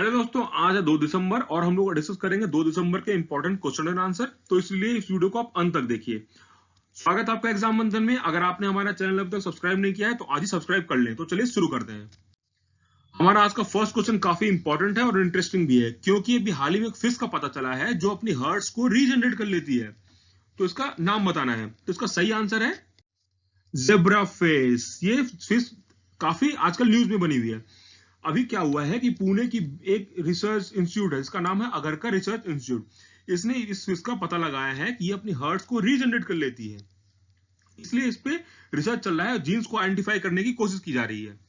Hello दोस्तों, आज है 2 दिसंबर और हम लोग डिस्कस करेंगे 2 दिसंबर के इंपॉर्टेंट क्वेश्चन एंड आंसर। तो इसलिए इस वीडियो को आप अंत तक देखिए। स्वागत है आपका एग्जाम मंथन में। अगर आपने हमारा चैनल अभी तक सब्सक्राइब नहीं किया है तो आज ही सब्सक्राइब कर लें। तो चलिए शुरू करते हैं। हमारा आज का फर्स्ट क्वेश्चन काफी इंपॉर्टेंट है और इंटरेस्टिंग भी है, क्योंकि अभी हाल ही में एक फिश का पता चला है जो अपनी हर्ट्स को रीजनरेट कर लेती है। तो इसका नाम बताना है। तो इसका सही आंसर है जेब्रा फिश। ये फिश काफी आजकल न्यूज में बनी हुई है। अभी क्या हुआ है कि पुणे की एक रिसर्च इंस्टीट्यूट है, इसका नाम है अगरकर रिसर्च इंस्टीट्यूट। इसने इस फिश का पता लगाया है कि ये अपनी हर्ट्स को रीजनरेट कर लेती है। इसलिए इस पे रिसर्च चल रहा है और जीन्स को आइडेंटिफाई करने की कोशिश की जा रही है।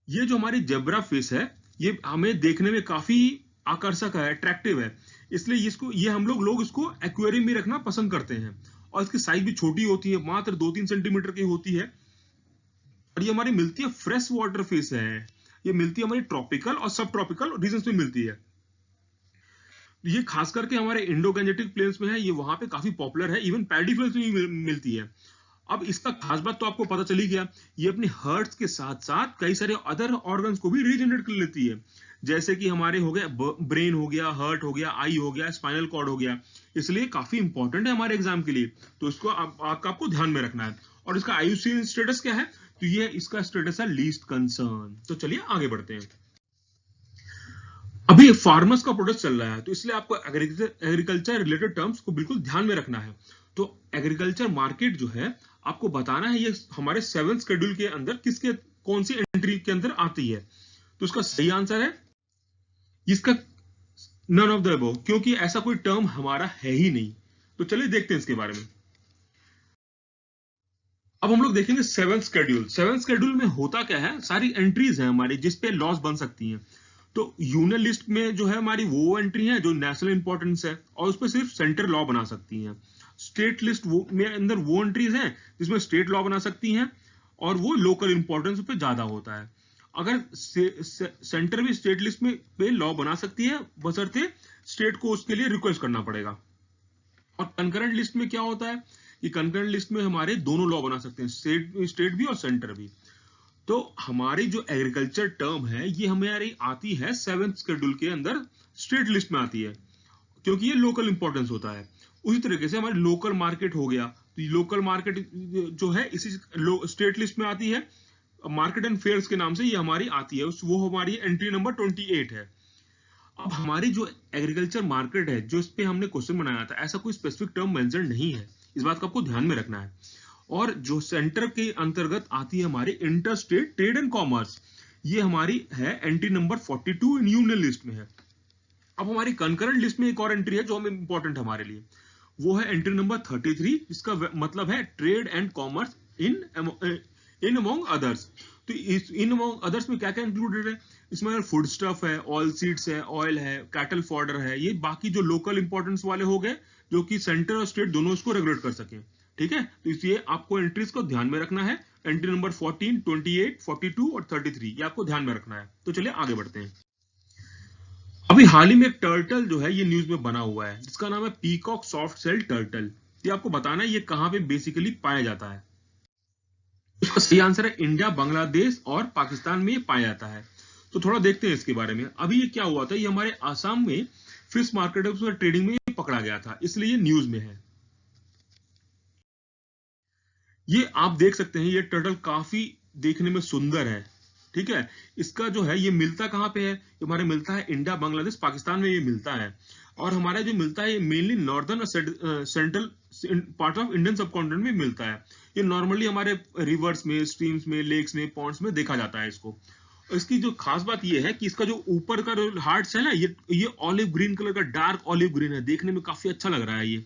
ये जो हमारी जेब्रा फिश है, ये हमें देखने में काफी आकर्षक है, अट्रैक्टिव है। इसलिए इसको हम लोग इसको एक्वेरियम में रखना पसंद करते हैं। और इसकी साइज भी छोटी होती है, मात्र 2-3 सेंटीमीटर की होती है। और ये हमारी मिलती है फ्रेश वाटर फिश है। ये मिलती है हमारी ट्रॉपिकल और सब ट्रॉपिकल रीजन्स में मिलती है। ये खास करके हमारे इंडो गैंजेटिक प्लेन्स में है। ये वहां पे काफी पॉपुलर है, इवन पैडी फिल्स में भी मिलती है। अब इसका खास बात तो आपको पता चल ही गया। ये अपनी हर्ट्स के साथ साथ कई सारे अदर ऑर्गन्स को भी रीजनरेट कर लेती है। जैसे कि हमारे हो गया ब्रेन, हो गया हर्ट, हो गया आई, हो गया स्पाइनल कॉर्ड, हो गया। इसलिए काफी इंपॉर्टेंट है हमारे एग्जाम के लिए। तो इसको आपको ध्यान में रखना है। और इसका आईयूसीएन स्टेटस क्या है? तो ये इसका स्टेटस है लीस्ट कंसर्न। तो चलिए आगे बढ़ते हैं। अभी फार्मर्स का प्रोडक्ट चल रहा है, तो इसलिए आपको एग्रीकल्चर रिलेटेड टर्म्स को बिल्कुल ध्यान में रखना है। तो एग्रीकल्चर मार्केट जो है, आपको बताना है ये हमारे 7th शेड्यूल के अंदर कौन सी एंट्री के अंदर आती है। तो इसका सही आंसर है इसका नन ऑफ द अबव, क्योंकि ऐसा कोई टर्म हमारा है ही नहीं। तो चलिए देखते हैं इसके बारे में। अब हम लोग देखेंगे 7th शेड्यूल। 7th शेड्यूल में होता क्या है, सारी एंट्रीज हैं हमारी जिसपे लॉस बन सकती हैं। तो यूनियन लिस्ट में जो है हमारी वो एंट्री है जो नेशनल इंपॉर्टेंस है और उस पर सिर्फ सेंटर लॉ बना सकती हैं। स्टेट लिस्ट में अंदर वो एंट्रीज हैं जिसमें स्टेट लॉ बना सकती हैं और वो लोकल इंपॉर्टेंस पे ज्यादा होता है। अगर सेंटर भी स्टेट लिस्ट में पे लॉ बना सकती है, बशर्ते स्टेट को उसके लिए रिक्वेस्ट करना पड़ेगा। और कंकरेंट लिस्ट में क्या होता है कि कंकरेंट लिस्ट में हमारे दोनों लॉ बना सकते हैं, स्टेट भी और सेंटर भी। तो हमारी जो एग्रीकल्चर टर्म है ये हमारी आती है 7th शेड्यूल के अंदर, स्टेट लिस्ट में आती है, क्योंकि ये लोकल इंपॉर्टेंस होता है। उसी तरीके से हमारी लोकल मार्केट हो गया, तो लोकल मार्केट जो है इसी स्टेट लिस्ट में आती है। मार्केट एंड फेयर्स के नाम से ये हमारी आती है, वो हमारी एंट्री नंबर 28 है। अब हमारी जो एग्रीकल्चर मार्केट है, जो इस पे हमने क्वेश्चन बनाया था, ऐसा कोई स्पेसिफिक टर्म मेंशन नहीं है। इस बात को आपको ध्यान में रखना है। और जो सेंटर के अंतर्गत आती है हमारी inter state trade and commerce, ये हमारी है entry number 42 in union list में है। अब हमारी कंकरेंट लिस्ट में एक और एंट्री है जो हमें इंपॉर्टेंट हमारे लिए, वो है एंट्री नंबर 33, जिसका मतलब है trade and commerce in among others. तो इस इन अमॉन्ग अदर्स में क्या क्या इंक्लूडेड है? इसमें फूड स्टफ है, ऑयल सीड्स है, ऑयल है, कैटल फॉडर है। ये बाकी जो लोकल इंपॉर्टेंस वाले हो गए, जो कि सेंटर और स्टेट दोनों इसको रेगुलेट कर सके। ठीक है, तो इसलिए आपको एंट्रीज को ध्यान में रखना है। एंट्री नंबर 14, 28, 42 और 33 ये आपको ध्यान में रखना है। तो चलिए आगे बढ़ते हैं। अभी हाल ही में एक टर्टल जो है ये न्यूज में बना हुआ है, जिसका नाम है पीकॉक सॉफ्ट सेल टर्टल। ये आपको बताना है ये कहां पे बेसिकली पाया जाता है। इसका सही आंसर है इंडिया, बांग्लादेश और पाकिस्तान में ये पाया जाता है। तो थोड़ा देखते हैं इसके बारे में। अभी ये क्या हुआ था, ये हमारे आसाम में फिश मार्केट में ट्रेडिंग में पकड़ा गया था, इसलिए ये न्यूज में है। ये आप देख सकते हैं, ये टर्टल काफी देखने में सुंदर है। ठीक है, इसका जो है ये मिलता कहां पे है? ये हमारे मिलता है इंडिया, बांग्लादेश, पाकिस्तान में ये मिलता है। और हमारा जो मिलता है ये मेनली नॉर्दर्न और central part of Indian subcontinent में मिलता है। ये नॉर्मली हमारे रिवर्स में, स्ट्रीम्स में, लेक्स में, पॉन्ड्स में देखा जाता है इसको। इसकी जो खास बात ये है कि इसका जो ऊपर का जो हार्ट्स है ना, ये ऑलिव ग्रीन कलर का, डार्क ऑलिव ग्रीन है, देखने में काफी अच्छा लग रहा है ये।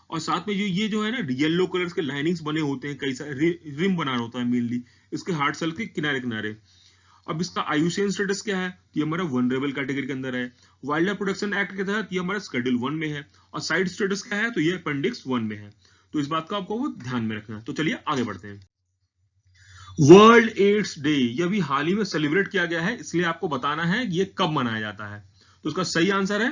और साथ में ये जो है ना, येलो कलर के लाइनिंग्स बने होते हैं, कई सारे रिम बना होता है मेनली इसके हार्ट सेल के किनारे किनारे। अब इसका आईयूसीएन स्टेटस क्या है? ये हमारा वनरेबल कैटेगरी के अंदर है। वाइल्ड लाइफ प्रोटेक्शन एक्ट के तहत ये हमारा शेड्यूल 1 में है। और साइड स्टेटस क्या है? तो ये अपेंडिक्स 1 में है। तो इस बात का आपको वो ध्यान में रखना है। तो चलिए आगे बढ़ते हैं। वर्ल्ड एड्स डे, ये अभी हाल ही में सेलिब्रेट किया गया है, इसलिए आपको बताना है ये कब मनाया जाता है। तो उसका सही आंसर है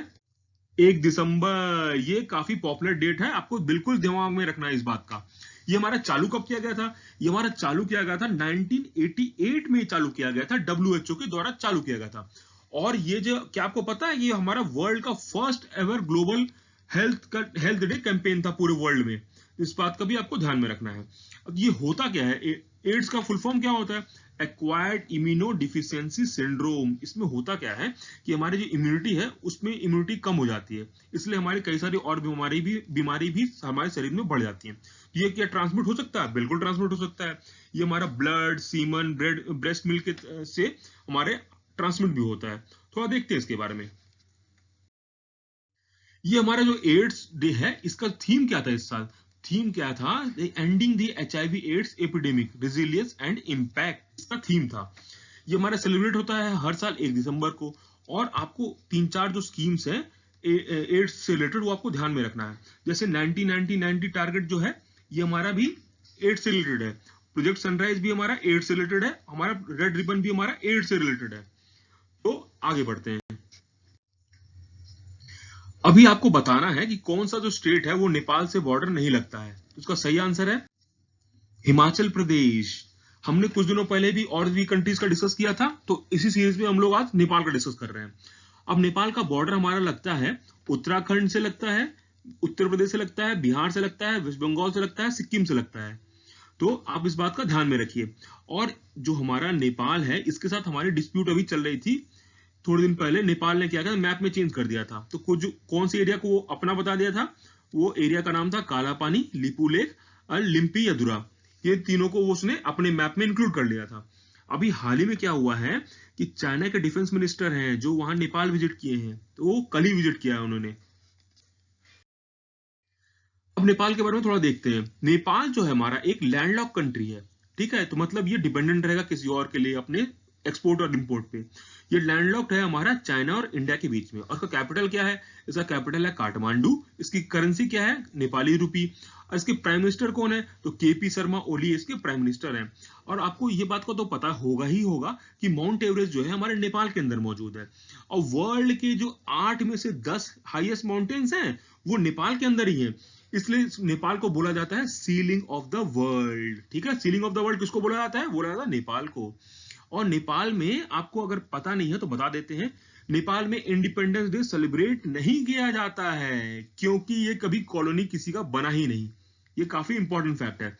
1 दिसंबर। ये काफी पॉपुलर डेट है, आपको बिल्कुल दिमाग में रखना है इस बात का। ये हमारा चालू कब किया गया था? ये हमारा चालू किया गया था 1988 में चालू किया गया था, डब्ल्यूएचओ के द्वारा चालू किया गया था। और ये जो क्या आपको पता है, ये हमारा वर्ल्ड का first ever global health day campaign था पूरे वर्ल्ड में। इस बात का भी आपको ध्यान में रखना है। अब ये होता क्या है, एड्स का फुल फॉर्म क्या होता है? Acquired immuno deficiency syndrome. इसमें होता क्या है कि हमारी जो इम्यूनिटी है उसमें इम्यूनिटी कम हो जाती है, इसलिए हमारी कई सारी और बीमारी भी हमारे शरीर में बढ़ जाती है। ये क्या ट्रांसमिट हो सकता है? बिल्कुल ट्रांसमिट हो सकता है। ये हमारा ब्लड, सीमन, ब्रेस्ट मिल्क से हमारे ट्रांसमिट भी होता है। थोड़ा देखते हैं इसके बारे में। ये हमारा जो एड्स डे है, इसका थीम क्या था इस साल? थीम क्या था? Ending the HIV AIDS epidemic, resilience and impact, इसका थीम था। ये हमारा सेलिब्रेट होता है हर साल 1 दिसंबर को। और आपको 3-4 जो स्कीम्स हैं एड्स से रिलेटेड, वो आपको ध्यान में रखना है। जैसे 90-90-90 टारगेट जो है, ये हमारा भी एड्स से रिलेटेड है। प्रोजेक्ट सनराइज भी हमारा एड्स से रिलेटेड है। हमारा रेड रिबन भी हमारा एड्स से रिलेटेड है। तो आगे बढ़ते हैं। अभी आपको बताना है कि कौन सा जो स्टेट है वो नेपाल से बॉर्डर नहीं लगता है। तो उसका सही आंसर है हिमाचल प्रदेश। हमने कुछ दिनों पहले भी और भी कंट्रीज का डिस्कस किया था, तो इसी सीरीज में हम लोग आज नेपाल का डिस्कस कर रहे हैं। अब नेपाल का बॉर्डर हमारा लगता है उत्तराखंड से लगता है, उत्तर प्रदेश से लगता है, बिहार से लगता है, वेस्ट बंगाल से लगता है, सिक्किम से लगता है। तो आप इस बात का ध्यान में रखिए। और जो हमारा नेपाल है, इसके साथ हमारी डिस्प्यूट अभी चल रही थी। थोड़े दिन पहले नेपाल ने क्या किया, मैप में चेंज कर दिया था। तो कुछ कौन सी एरिया को वो अपना बता दिया था? वो एरिया का नाम था कालापानी, लिपू लेक और लिम्पी यदुरा। ये तीनों को उसने अपने मैप में इंक्लूड कर लिया था। अभी हाल ही में क्या हुआ है कि चाइना के डिफेंस मिनिस्टर हैं जो वहां नेपाल विजिट किए हैं, तो वो कल ही विजिट किया है उन्होंने। अब नेपाल के बारे में थोड़ा देखते हैं। नेपाल जो है हमारा एक लैंडलॉक कंट्री है, ठीक है। तो मतलब ये डिपेंडेंट रहेगा किसी और के लिए अपने एक्सपोर्ट और इंपोर्ट पे। ये लैंडलॉक्ड है हमारा चाइना और इंडिया के बीच में। और इसका कैपिटल क्या है? इसका कैपिटल है काठमांडू। इसकी करेंसी क्या है? नेपाली रूपी। और इसके प्राइम मिनिस्टर कौन है? तो केपी शर्मा ओली इसके प्राइम मिनिस्टर हैं। और आपको ये बात को तो पता होगा ही होगा कि माउंट एवरेस्ट जो है हमारे नेपाल के अंदर मौजूद है। और वर्ल्ड के जो 8 में से 10 हाईएस्ट माउंटेन्स हैं, वो नेपाल के अंदर ही है। इसलिए नेपाल को बोला जाता है सीलिंग ऑफ द वर्ल्ड, ठीक है। सीलिंग ऑफ द वर्ल्ड किसको बोला जाता है? बोला जाता है नेपाल को। और नेपाल में आपको अगर पता नहीं है तो बता देते हैं, नेपाल में इंडिपेंडेंस डे सेलिब्रेट नहीं किया जाता है, क्योंकि ये कभी कॉलोनी किसी का बना ही नहीं। ये काफी इंपॉर्टेंट फैक्ट है।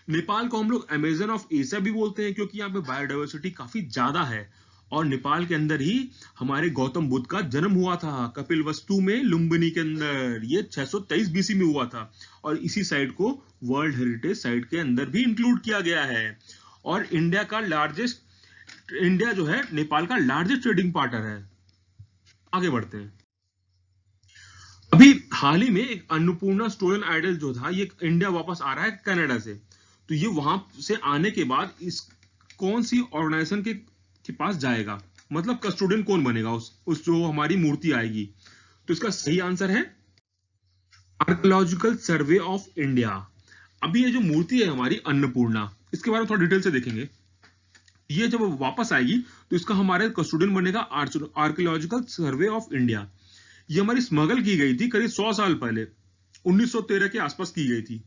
नेपाल को हम लोग अमेजन ऑफ एशिया भी बोलते हैं, क्योंकि यहाँ पे बायोडाइवर्सिटी काफी ज्यादा है। और नेपाल के अंदर ही हमारे गौतम बुद्ध का जन्म हुआ था, कपिलवस्तु में, लुम्बिनी के अंदर। ये 623 बीसी में हुआ था। और इसी साइट को वर्ल्ड हेरिटेज साइट के अंदर भी इंक्लूड किया गया है। और इंडिया जो है नेपाल का लार्जेस्ट ट्रेडिंग पार्टनर है। आगे बढ़ते हैं। अभी हाल ही में एक अन्नपूर्णा स्टोरन आइडल जो था, ये इंडिया वापस आ रहा है कनाडा से। तो ये वहां से आने के बाद इस कौन सी ऑर्गेनाइजेशन के पास जाएगा, मतलब कस्टोडियन कौन बनेगा उस जो हमारी मूर्ति आएगी? तो इसका सही आंसर है आर्कियोलॉजिकल सर्वे ऑफ इंडिया। अभी ये जो मूर्ति है हमारी अन्नपूर्णा, इसके बारे में थोड़ा डिटेल से देखेंगे। ये जब वापस आएगी तो इसका हमारे कस्टोडियन बनेगा आर्कियोलॉजिकल सर्वे ऑफ इंडिया। ये हमारी स्मगल की गई थी करीब 100 साल पहले, 1913 के आसपास की गई थी।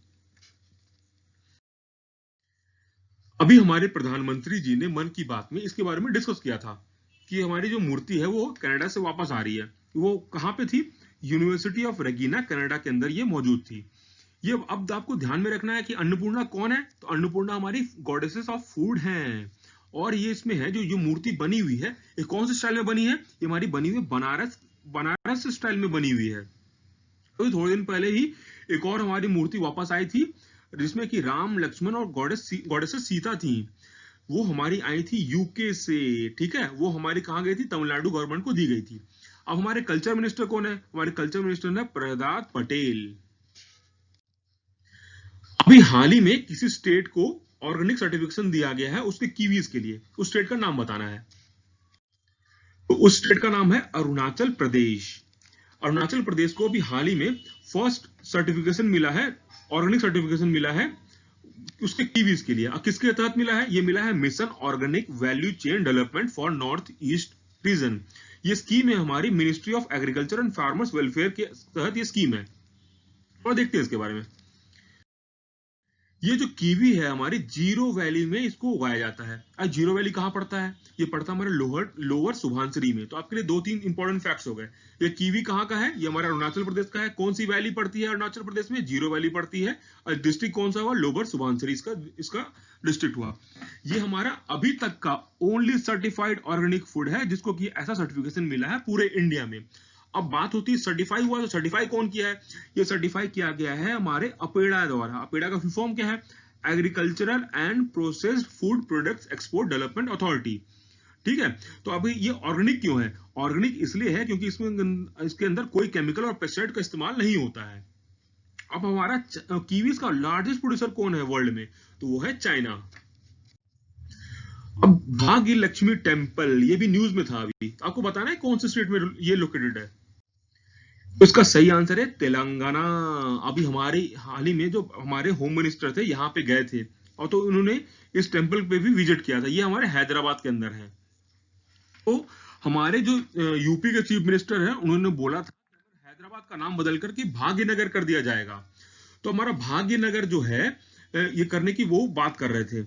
अभी हमारे प्रधानमंत्री जी ने मन की बात में इसके बारे में डिस्कस किया था कि हमारी जो मूर्ति है वो कनाडा से वापस आ रही है। वो कहां पे थी? यूनिवर्सिटी ऑफ रेगिना कनाडा के अंदर ये मौजूद थी। ये अब आपको ध्यान में रखना है कि अन्नपूर्णा कौन है। तो अन्नपूर्णा हमारी गॉडेसेस ऑफ फूड हैं। और ये इसमें है जो ये मूर्ति बनी हुई है, ये कौन से स्टाइल में बनी है? ये हमारी बनी हुई बनारस स्टाइल में बनी हुई है। तो थोड़े दिन पहले ही एक और हमारी मूर्ति वापस आई थी, जिसमें कि राम, लक्ष्मण और गॉडेसेस सीता थी। वो हमारी आई थी यूके से, ठीक है। वो हमारी कहाँ गई थी? तमिलनाडु गवर्नमेंट को दी गई थी। अब हमारे कल्चर मिनिस्टर कौन है? हमारे कल्चर मिनिस्टर है प्रहलाद पटेल। अभी हाल ही में किसी स्टेट को ऑर्गेनिक सर्टिफिकेशन दिया गया है उसके कीवीज के लिए। उस स्टेट का नाम बताना है। तो उस स्टेट का नाम है अरुणाचल प्रदेश। अरुणाचल प्रदेश को अभी हाल ही में फर्स्ट सर्टिफिकेशन मिला है, ऑर्गेनिक सर्टिफिकेशन मिला है उसके कीवीज के लिए। किसके तहत मिला है? ये मिला है mission organic value chain development for north east region. ये स्कीम है हमारी ministry of agriculture and farmers welfare के तहत ये स्कीम है। और देखते हैं इसके बारे में। ये जो कीवी है हमारी जीरो वैली में इसको उगाया जाता है। अब जीरो वैली कहाँ पड़ता है? ये पड़ता है हमारे लोअर लोअर सुबनसिरी में। तो आपके लिए दो तीन इंपॉर्टेंट फैक्ट्स हो गए। ये कीवी कहाँ का है? ये हमारा अरुणाचल प्रदेश का है। कौन सी वैली पड़ती है अरुणाचल प्रदेश में? जीरो वैली पड़ती है। और डिस्ट्रिक्ट कौन सा हुआ? लोअर सुबनसिरी इसका इसका डिस्ट्रिक्ट हुआ। ये हमारा अभी तक का ओनली सर्टिफाइड ऑर्गेनिक फूड है जिसको कि ऐसा सर्टिफिकेशन मिला है पूरे इंडिया में। अब बात होती है सर्टिफाई हुआ, तो सर्टिफाई कौन किया है? ये सर्टिफाई किया गया है हमारे अपेडा द्वारा। अपेडा का फुल फॉर्म क्या है? Agricultural and processed food products export development authority. ठीक है। तो अभी ये ऑर्गेनिक क्यों है? ऑर्गेनिक इसलिए है क्योंकि इसके अंदर कोई केमिकल और पेस्टिसाइड का इस्तेमाल नहीं होता है। अब हमारा कीवीज का लार्जेस्ट प्रोड्यूसर कौन है वर्ल्ड में? तो वो है चाइना। अब भाग्य लक्ष्मी टेम्पल, ये भी न्यूज में था अभी। आपको बताना है कौन से स्टेट में ये लोकेटेड है? तो इसका सही आंसर है तेलंगाना। अभी हमारे हाल ही में जो हमारे होम मिनिस्टर थे यहाँ पे गए थे, और तो उन्होंने इस टेंपल पे भी विजिट किया था। ये हमारे हैदराबाद के अंदर है। तो हमारे जो यूपी के चीफ मिनिस्टर हैं उन्होंने बोला था कि हैदराबाद का नाम बदल करके भाग्यनगर कर दिया जाएगा। तो हमारा भाग्यनगर जो है ये करने की वो बात कर रहे थे।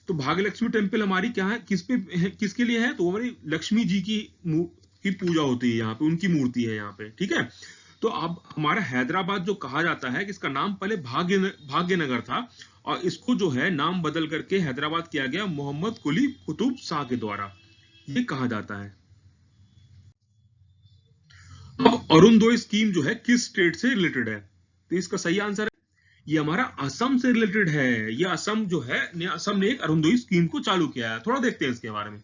तो भाग्य लक्ष्मी टेम्पल हमारी क्या है, किसके लिए है? तो हमारी लक्ष्मी जी की पूजा होती है यहाँ पे, उनकी मूर्ति है यहाँ पे। ठीक है। तो अब हमारा हैदराबाद जो कहा जाता है कि इसका नाम पहले भाग्यनगर था, और इसको जो है नाम बदल करके हैदराबाद किया गया मोहम्मद कुली कुतुब शाह के द्वारा, ये कहा जाता है। अब अरुणोदय स्कीम जो है किस स्टेट से रिलेटेड है? तो इसका सही आंसर है ये हमारा असम से रिलेटेड है। ये असम जो है, असम ने एक अरुणोदय स्कीम को चालू किया है। थोड़ा देखते हैं इसके बारे में।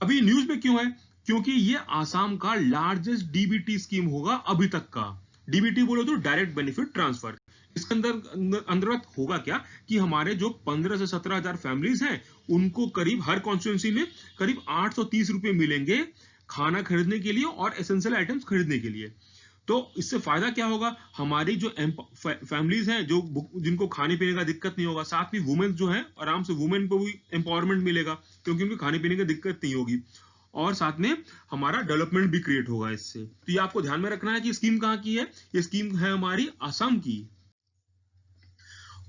अभी न्यूज में क्यों है? क्योंकि ये आसाम का लार्जेस्ट डीबीटी स्कीम होगा अभी तक का। डीबीटी बोलो तो डायरेक्ट बेनिफिट ट्रांसफर। इसके अंतर्गत होगा क्या कि हमारे जो 15 से 17,000 फैमिलीज हैं उनको करीब हर कॉन्स्टिट्यूंसी में करीब 830 रुपए मिलेंगे खाना खरीदने के लिए और एसेंशियल आइटम्स खरीदने के लिए। तो इससे फायदा क्या होगा? हमारी जो फैमिलीज हैं जो जिनको खाने पीने का दिक्कत नहीं होगा, साथ में वुमेन जो है आराम से वुमेन को भी एम्पावरमेंट मिलेगा क्योंकि उनको खाने पीने की दिक्कत नहीं होगी, और साथ में हमारा डेवलपमेंट भी क्रिएट होगा इससे। तो ये आपको ध्यान में रखना है कि स्कीम कहाँ की है। ये स्कीम है हमारी असम की।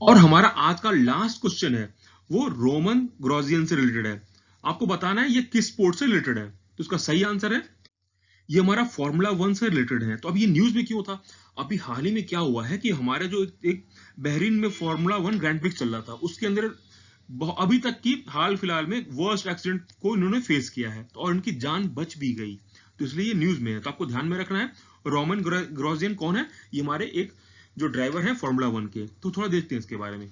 और हमारा आज का लास्ट क्वेश्चन है वो रोमन ग्रोजियन से रिलेटेड है। आपको बताना है ये किस स्पोर्ट से रिलेटेड है। तो इसका सही आंसर है ये हमारा फॉर्मूला 1 से रिलेटेड है। तो अब ये न्यूज में क्यों था? अभी हाल ही में क्या हुआ है कि हमारे जो एक बहरीन में फॉर्मूला 1 ग्रैंड प्रिक्स चल रहा था, उसके अंदर अभी तक की हाल फिलहाल में वर्स्ट एक्सीडेंट को इन्होंने फेस किया है, और इनकी जान बच भी गई। तो इसलिए ये न्यूज में है। तो आपको ध्यान में रखना है रोमन ग्रोजियन कौन है? ये हमारे एक जो ड्राइवर है फॉर्मूला 1 के। तो थोड़ा देखते हैं इसके बारे में।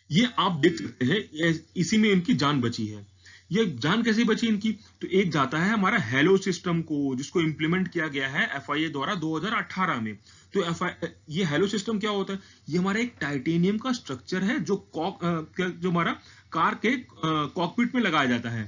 ये आप देख सकते हैं इसी में इनकी जान बची है। ये जान कैसे बची इनकी? तो एक जाता है हमारा हेलो सिस्टम को, जिसको इंप्लीमेंट किया गया है एफआईए द्वारा 2018 में। तो ये हेलो सिस्टम क्या होता है? ये हमारा एक टाइटेनियम का स्ट्रक्चर है जो जो हमारा कार के कॉकपिट में लगाया जाता है।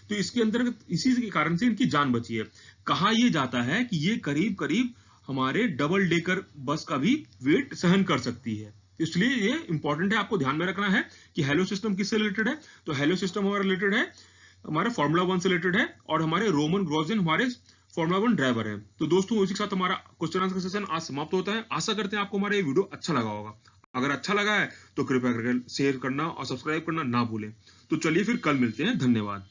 तो इसके अंतर्गत इसी के कारण से इनकी जान बची है। कहा यह जाता है कि ये करीब करीब हमारे डबल डेकर बस का भी वेट सहन कर सकती है। इसलिए ये इंपॉर्टेंट है, आपको ध्यान में रखना है कि हेलो सिस्टम किससे रिलेटेड है। तो हेलो सिस्टम हमारा रिलेटेड है हमारे फॉर्मूला 1 से रिलेटेड है, और हमारे रोमन ग्रोजियन हमारे फॉर्मूला 1 ड्राइवर है। तो दोस्तों इसी के साथ हमारा क्वेश्चन आंसर सेशन आज समाप्त होता है। आशा करते हैं आपको हमारा ये वीडियो अच्छा लगा होगा। अगर अच्छा लगा है तो कृपया करके शेयर करना और सब्सक्राइब करना ना भूलें। तो चलिए फिर कल मिलते हैं। धन्यवाद।